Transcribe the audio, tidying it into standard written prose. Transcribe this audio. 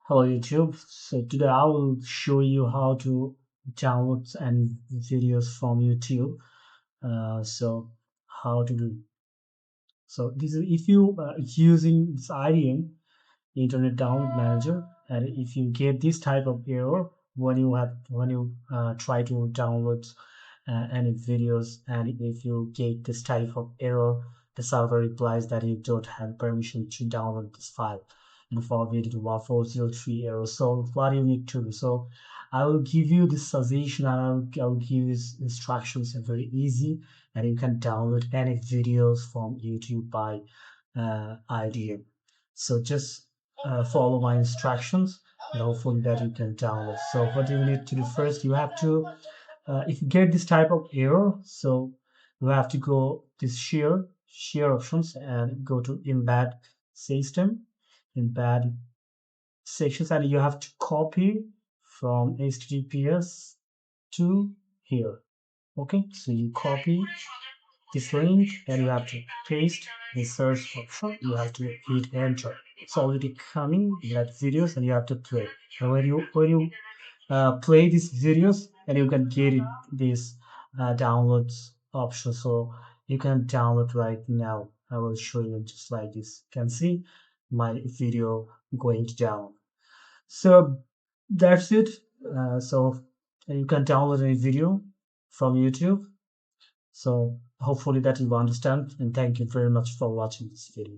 Hello YouTube. So today I will show you how to download any videos from YouTube. So how to do. So this is if you using this IDM Internet Download Manager, and if you get this type of error when you try to download any videos, and if you get this type of error, the server replies that you don't have permission to download this file and forward to 1403 error. So what you need to do? So I will give you this suggestion, and I will give you these instructions, and very easy, and you can download any videos from YouTube by IDM. So just follow my instructions, and hopefully that you can download. So what you need to do first, you have to if you get this type of error, so you have to go this share options and go to embed system, embed sections, and you have to copy from https to here. Okay, so you copy this link and you have to paste the search option. You have to hit enter. It's already coming that videos, and you have to play. And when you play these videos, and you can get it this downloads option, so you can download right now. I will show you just like this. You can see my video going down. So that's it. So you can download any video from YouTube. So hopefully that you understand, and thank you very much for watching this video.